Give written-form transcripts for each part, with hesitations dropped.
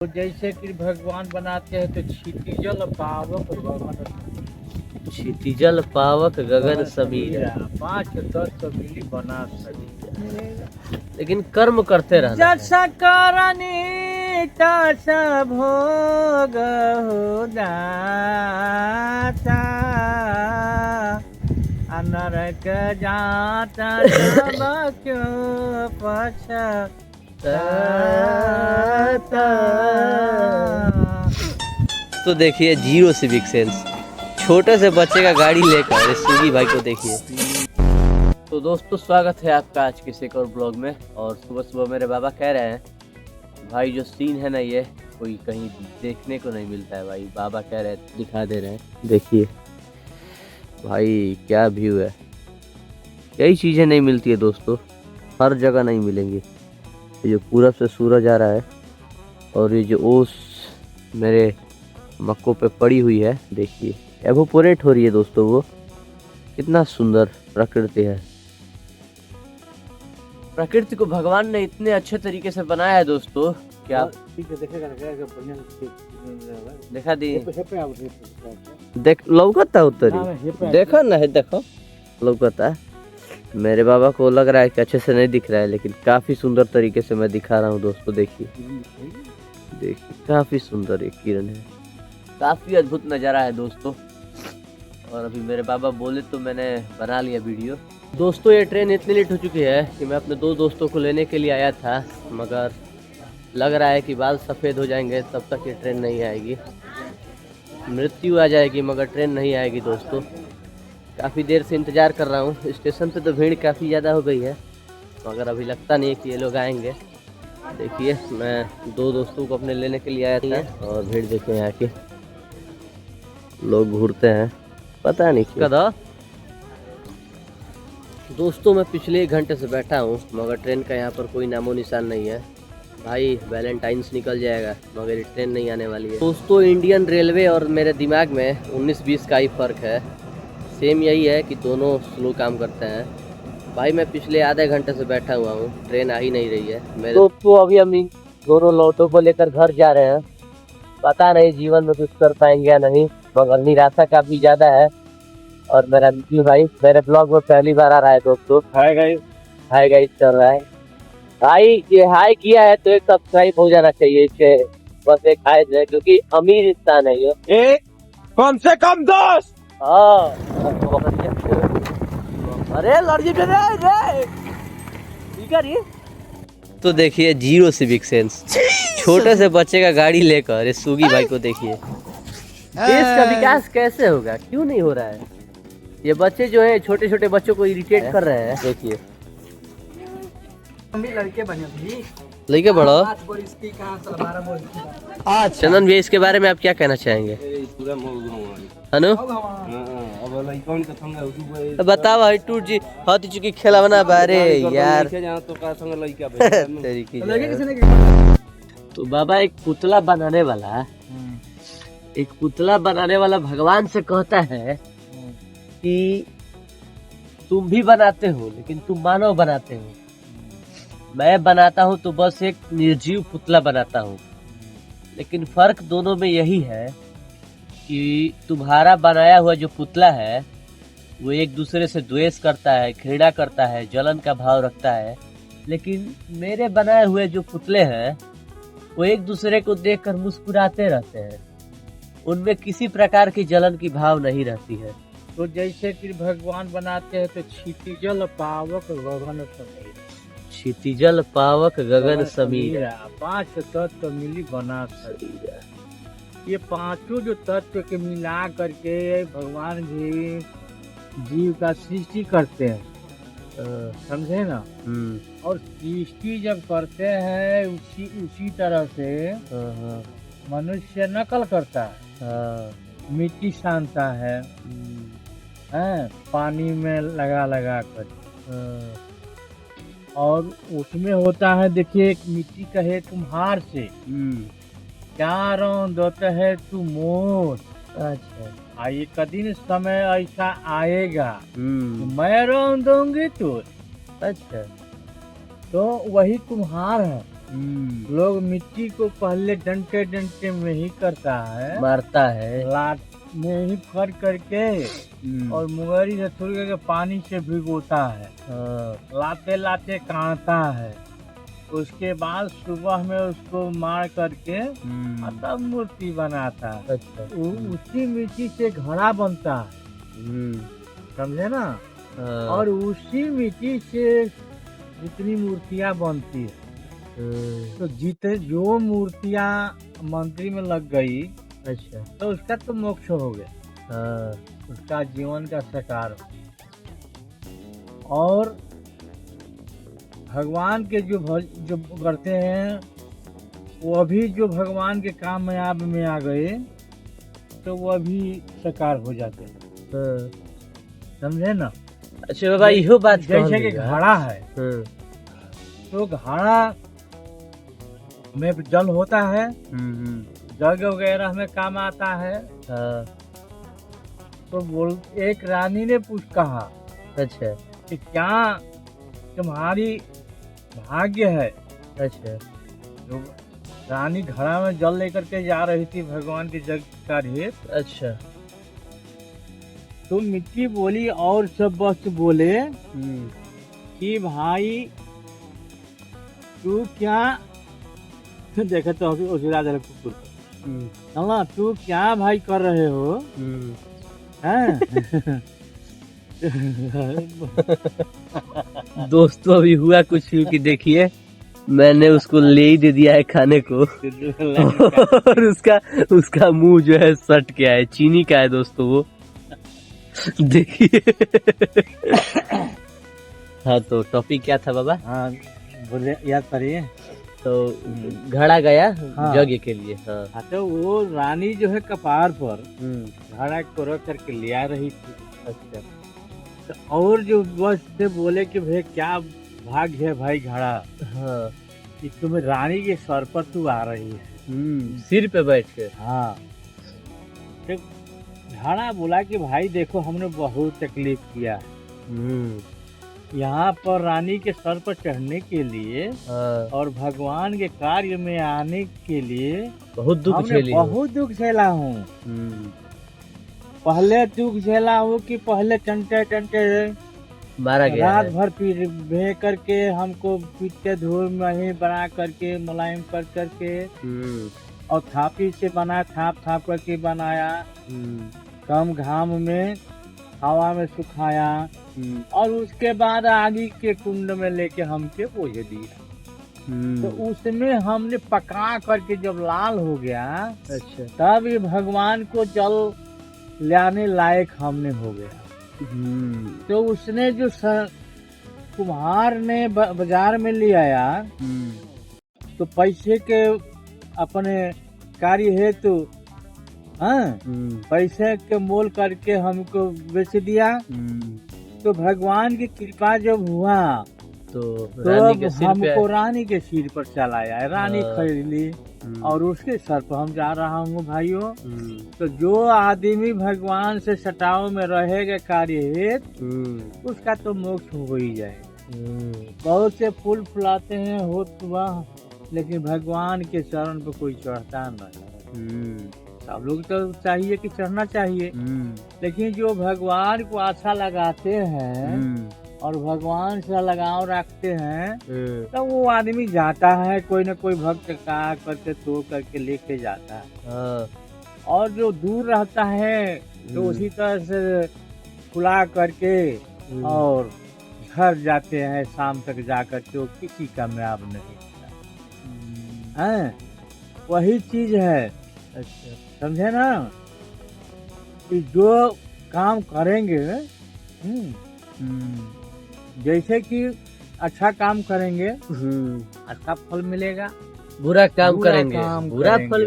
तो जैसे कि भगवान बनाते हैं तो क्षितिजल पावक गगन क्षितिजल पावक गगन समीर, पांच तत्व मिली बना सभी। लेकिन कर्म करते रहना है। जैसा करनी तैसा भोग हो दाता, नरक जाता सब क्यों पछताता। तो देखिए जीरो सिविक सेंस, छोटे से बच्चे का गाड़ी लेकर सूगी भाई को देखिए। तो दोस्तों स्वागत है आपका आज के एक और ब्लॉग में। और सुबह सुबह मेरे बाबा कह रहे हैं भाई जो सीन है ना ये कोई कहीं देखने को नहीं मिलता है भाई। बाबा कह रहे हैं दिखा दे रहे हैं, देखिए भाई क्या व्यू है। यही चीज़ें नहीं मिलती है दोस्तों, हर जगह नहीं मिलेंगी। ये जो पूरब से सूरज आ रहा है और ये जो ओस मेरे मक्कों पे पड़ी हुई है, देखिए एवोपोरेट हो रही है दोस्तों। वो कितना सुंदर प्रकृति है। प्रकृति को भगवान ने इतने अच्छे तरीके से बनाया है दोस्तों, क्या देखा दी देख लौकता उतरी देखो ना है, देखो लौकता है। मेरे बाबा को लग रहा है कि अच्छे से नहीं दिख रहा है, लेकिन काफी सुंदर तरीके से मैं दिखा रहा हूँ दोस्तों। देखिए देखिए काफी सुंदर एक किरण है, काफी अद्भुत नज़ारा है दोस्तों। और अभी मेरे बाबा बोले तो मैंने बना लिया वीडियो। दोस्तों ये ट्रेन इतनी लेट हो चुकी है कि मैं अपने दो दोस्तों को लेने के लिए आया था, मगर लग रहा है कि बाल सफ़ेद हो जाएंगे तब तक ये ट्रेन नहीं आएगी। मृत्यु आ जाएगी मगर ट्रेन नहीं आएगी दोस्तों। काफ़ी देर से इंतज़ार कर रहा हूँ। स्टेशन पे तो भीड़ काफ़ी ज़्यादा हो गई है, मगर अभी लगता नहीं है कि ये लोग आएंगे। देखिए मैं दो दोस्तों को अपने लेने के लिए आया था और भीड़ देखें यहाँ की, लोग घूरते हैं पता नहीं कदा। दोस्तों मैं पिछले 1 घंटे से बैठा हूँ मगर ट्रेन का यहाँ पर कोई नामो निशान नहीं है। भाई वैलेंटाइंस निकल जाएगा मगर ये ट्रेन नहीं आने वाली है दोस्तों। इंडियन रेलवे और मेरे दिमाग में 19-20 का ही फ़र्क है। सेम यही है कि दोनों स्लो काम करते हैं। भाई मैं पिछले आधे घंटे से बैठा हुआ हूँ, ट्रेन आ ही नहीं रही है मेरे दोस्तों। अभी हम दोनों लौटों को लेकर घर जा रहे हैं। पता नहीं जीवन में कुछ कर पाएंगे या नहीं, मगर निराशा काफी ज्यादा है। और मेरा रिव्यू भाई मेरे ब्लॉग में पहली बार आ रहा है दोस्तों। हाय गाइस चल रहा है भाई। ये हाय किया है तो एक सब्सक्राइब हो जाना चाहिए इसके, बस एक हाय है क्योंकि अमीर इंसान है ये। कम से कम 10। हाँ अरे लड़की तो देखिए जीरो सिविक सेंस, छोटे से बच्चे का गाड़ी लेकर ये सूगी भाई को देखिए। देश का विकास कैसे होगा, क्यों नहीं हो रहा है। ये बच्चे जो है छोटे छोटे बच्चों को इरिटेट कर रहे हैं। देखिए लड़के बने लड़के बड़ो। चंदन भैया इसके बारे में आप क्या कहना चाहेंगे अनु? बताओ भाई टूट जी हाथी चुकी खेला बना बारे यार। तो बाबा एक पुतला बनाने वाला भगवान से कहता है कि तुम भी बनाते हो लेकिन तुम मानव बनाते हो, मैं बनाता हूँ तो बस एक निर्जीव पुतला बनाता हूँ। लेकिन फर्क दोनों में यही है कि तुम्हारा बनाया हुआ जो पुतला है वो एक दूसरे से द्वेष करता है, घृणा करता है, जलन का भाव रखता है। लेकिन मेरे बनाए हुए जो पुतले हैं वो एक दूसरे को देखकर मुस्कुराते रहते हैं, उनमें किसी प्रकार की जलन की भाव नहीं रहती है। तो जैसे कि भगवान बनाते हैं तो क्षितिजल पावक गगन समीर, क्षितिजल पावक गगन समीर, 5 तत्व मिली बना शरीर। ये पांचों जो तत्व के मिला करके भगवान जी जीव का सृष्टि करते हैं, समझे ना। और सृष्टि जब करते हैं उसी तरह से मनुष्य नकल करता है, मिट्टी सानता है, पानी में लगा कर। और उसमें होता है देखिए, एक मिट्टी कहे तुम्हार से क्या रौंद है तू मोर। अच्छा एक दिन समय ऐसा आएगा मैं रौंद दूंगी तू। अच्छा तो वही तुम्हार है लोग मिट्टी को पहले डंटे डंटे में ही करता है, मारता है, लात में ही कर करके और मुंगरी से थोड़ी करके पानी से भिगोता है, लाते लाते काटता है, उसके बाद सुबह में उसको मार करके तब मूर्ति बनाता है। अच्छा। उसी मिट्टी से घड़ा बनता है, समझे ना। और उसी मिट्टी से जितनी मूर्तियां बनती है, तो जो मूर्तियां मंदिर में लग गई, अच्छा, तो उसका तो मोक्ष हो गया, उसका जीवन का साकार हो। और भगवान के जो करते हैं वो भी जो भगवान के कामयाब में आ गए तो वो भी साकार हो जाते हैं, समझे ना। अच्छा बाबा, इहो बात जैसे कि घड़ा है, तो घड़ा में जल होता है, जग वगैरह में काम आता है। तो बोल एक रानी ने कहा, अच्छा, कि क्या तुम्हारी भाग्य है। अच्छा, तो रानी घड़ा में जल लेकर के जा रही थी भगवान के जग का ढेर। अच्छा, तो मिट्टी बोली और सब वस्तु बोले कि भाई तू क्या देखा तो कुकुर, तू क्या भाई कर रहे हो, दोस्तों अभी हुआ कुछ कि देखिए मैंने उसको ले ही दे दिया है खाने को और उसका मुंह जो है सट के है, चीनी का है दोस्तों वो देखिए। हाँ, तो टॉपिक क्या था बाबा? हाँ बोले, याद करिए। तो घड़ा गया जग के लिए। हाँ, तो वो रानी जो है कपार पर घड़ा को रख करके ले आ रही थी। अच्छा, तो और जो बस से बोले कि भाई क्या भाग्य है भाई घड़ा, हाँ, कि तुम्हें रानी के सर पर तू आ रही है, सिर पे बैठ के। हाँ, तो घड़ा बोला कि भाई देखो हमने बहुत तकलीफ किया है यहाँ पर रानी के सर पर चढ़ने के लिए और भगवान के कार्य में आने के लिए बहुत दुख झेला हूँ। पहले दुख झेला हूँ कि पहले टंटे टंटे मारा गया, रात भर भे करके हमको पीटते धूल में बना करके मुलायम कर करके और थापी से बना थाप करके बनाया, कम घाम में हवा में सुखाया और उसके बाद आगे के कुंड में लेके हमके बोझ दिया। तो उसमें हमने पका करके जब लाल हो गया, अच्छा, तब ये भगवान को जल लाने लायक हमने हो गया। तो उसने जो कुम्हार ने बाजार में ले आया, तो पैसे के अपने कार्य हेतु पैसे के मोल करके हमको बेच दिया। तो भगवान की कृपा जब हुआ तो हमको रानी के सिर पर चलाया, रानी खरीद ली और उसके सर पर हम जा रहा हूँ भाइयों। तो जो आदमी भगवान से सटाव में रहेगा कार्य हेतु, उसका तो मोक्ष हो ही जाए। बहुत से फूल फुलाते हैं हो सुबह, लेकिन भगवान के चरण पर कोई चढ़ता नहीं। सब लोग तो चाहिए कि चढ़ना चाहिए, लेकिन जो भगवान को अच्छा लगाते हैं और भगवान से लगाव रखते हैं, तो वो आदमी जाता है, कोई न कोई भक्त का करके तोड़ करके लेके जाता है। और जो दूर रहता है तो उसी तरह से खुला करके और घर जाते हैं, शाम तक जा करके वो किसी कामयाब नहीं है। वही चीज है, अच्छा, समझे ना, कि जो काम करेंगे, जैसे कि अच्छा काम करेंगे अच्छा फल मिलेगा, बुरा काम करेंगे बुरा फल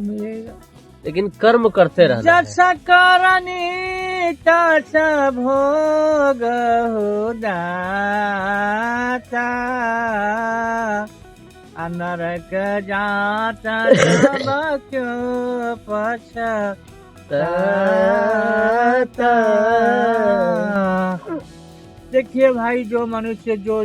मिलेगा, लेकिन कर्म करते रहना। जैसा करनी तैसा भोग हो दाता, नरक जाता सब क्यों पछताता। देखिए भाई, जो मनुष्य जो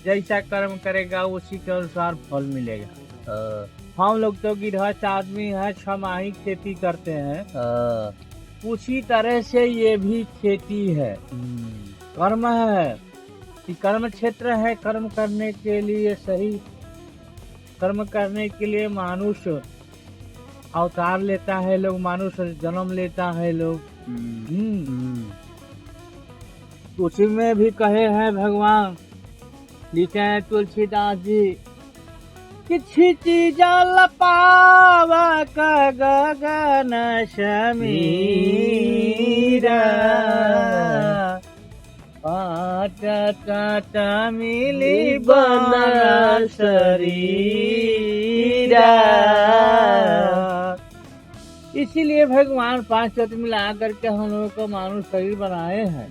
जैसा कर्म करेगा उसी के अनुसार फल मिलेगा। हाँ, हम लोग तो गृहस्थ आदमी है, छमाही खेती करते हैं, हाँ, उसी तरह से ये भी खेती है, कर्म है कि कर्म क्षेत्र है। कर्म करने के लिए सही कर्म करने के लिए मनुष्य अवतार लेता है, लोग मनुष्य जन्म लेता है लोग। उसी में भी कहे हैं भगवान, लिखे हैं तुलसीदास जी कि छिटी जल पावा का गगन समीरा, पाट मिली बना शरीरा। इसीलिए भगवान 5 तत्व मिला करके हम लोगों को मानव शरीर बनाए हैं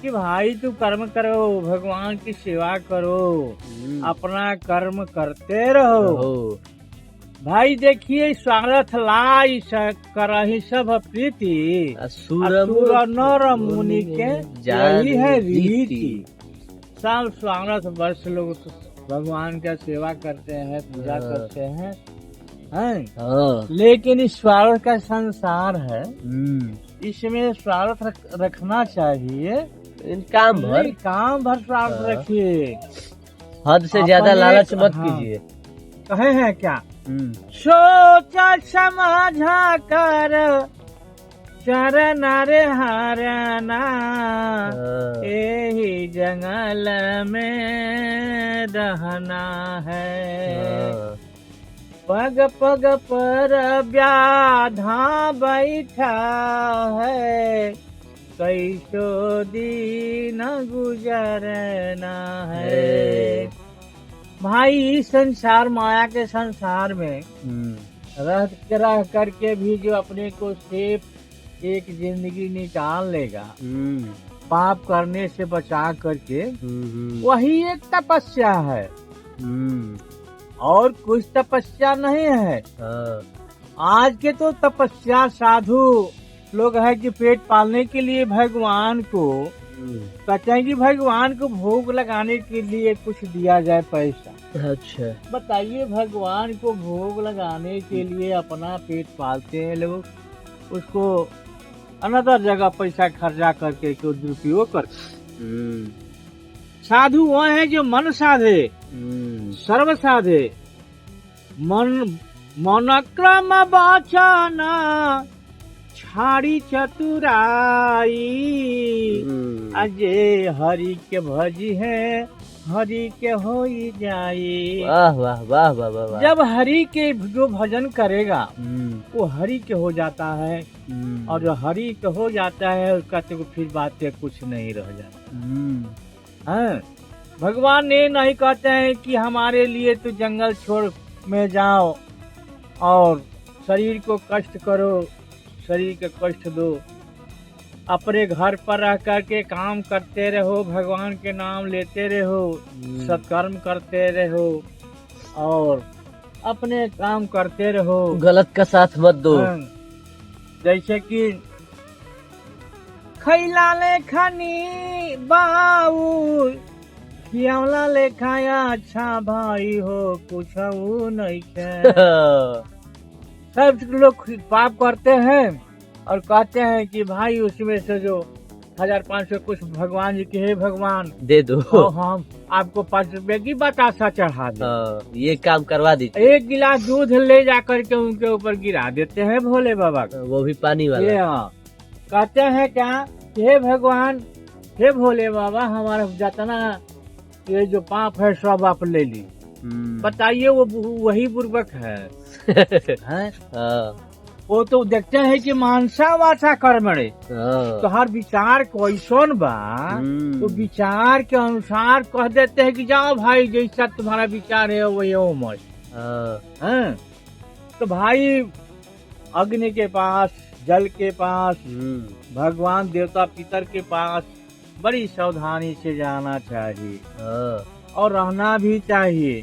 कि भाई तू कर्म करो, भगवान की सेवा करो, अपना कर्म करते रहो। भाई देखिए, स्वार्थ लाई करहि सब प्रीति, असुर नर मुनि के यही है रीति। सब स्वार्थ वर्ष लोग भगवान का सेवा करते हैं, पूजा करते हैं, लेकिन इस स्वार्थ का संसार है, इसमें स्वार्थ रखना चाहिए। काम भर स्वार्थ रखिए, हद से ज्यादा लालच मत कीजिए। कहे हैं क्या, सोचा समझा कर चरण रे हरना, यही जंगल में रहना है। पग पग पर व्याधा बैठा है, कैसो दिन गुजरना है। भाई संसार माया के संसार में रह करके भी जो अपने को सिर्फ एक जिंदगी निकाल लेगा, पाप करने से बचा करके, वही एक तपस्या है, और कुछ तपस्या नहीं है। आज के तो तपस्या साधु लोग है कि पेट पालने के लिए भगवान को कहते हैं कि भगवान को भोग लगाने के लिए कुछ दिया जाए पैसा। अच्छा बताइए, भगवान को भोग लगाने के लिए अपना पेट पालते हैं लोग, उसको अनदर जगह पैसा खर्चा करके दुरुपयोग करते। साधु वो है जो मन साधे, सर्व साधे, मन क्रम वाचन छाड़ी चतुराई, अजय हरि के भजी है, हरि के हो जाई। वाह वाह वाह वाह वाह। जब हरि के जो भजन करेगा वो हरि के हो जाता है, और जो हरि के हो जाता है उसका तो फिर बातें कुछ नहीं रह जाती। भगवान ने नहीं कहते हैं कि हमारे लिए तो जंगल छोड़ में जाओ और शरीर को कष्ट करो, शरीर के कष्ट दो। अपने घर पर रह करके काम करते रहो, भगवान के नाम लेते रहो, सत्कर्म करते रहो और अपने काम करते रहो, गलत का साथ मत दो। जैसे कि खैला लेखनी बाऊ, खियावला लेखाया अच्छा भाई हो, कुछ नहीं है। सब लोग पाप करते हैं और कहते हैं कि भाई उसमें से जो 1500 कुछ भगवान जी के, हे भगवान दे दो, हम आपको 5 रुपए की बतासा चढ़ा दे, ये काम करवा दीजिए। 1 गिलास दूध ले जा करके उनके ऊपर गिरा देते हैं भोले बाबा का, वो भी पानी वाला। कहते हैं क्या, हे भगवान, हे भोले बाबा, हमारा जितना ये जो पाप है सब आप ले ली। बताइए, वो वही बुर्बक है। वो तो देखते हैं कि मानसा वाचा कर्मणे, तो हर विचार कैसन बा, तो विचार के अनुसार कह देते हैं कि जाओ भाई, जैसा तुम्हारा विचार है वही हो मत। तो भाई अग्नि के पास, जल के पास, भगवान देवता पितर के पास बड़ी सावधानी से जाना चाहिए और रहना भी चाहिए।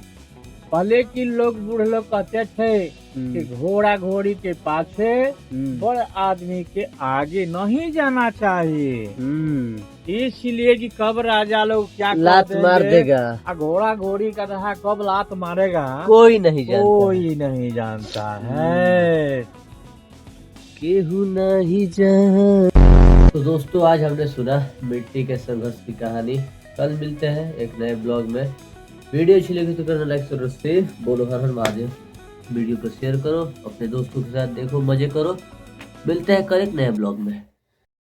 पहले के लोग, बूढ़े लोग कहते थे कि घोड़ा घोड़ी के पाछे बड़े आदमी के आगे नहीं जाना चाहिए। इसलिए कि कब राजा लोग क्या लात मार देगा, घोड़ा घोड़ी का रहा कब लात मारेगा कोई नहीं जानता, कोई नहीं जानता है, केहू नहीं जान। तो दोस्तों आज हमने सुना मिट्टी के संघर्ष की कहानी। कल मिलते हैं एक नए ब्लॉग में। वीडियो अच्छी लगी तो करना लाइक करो, शेयर, बोलो हर हर महादेव। वीडियो को शेयर करो, अपने दोस्तों के साथ देखो, मजे करो। मिलते हैं कल एक नए ब्लॉग में।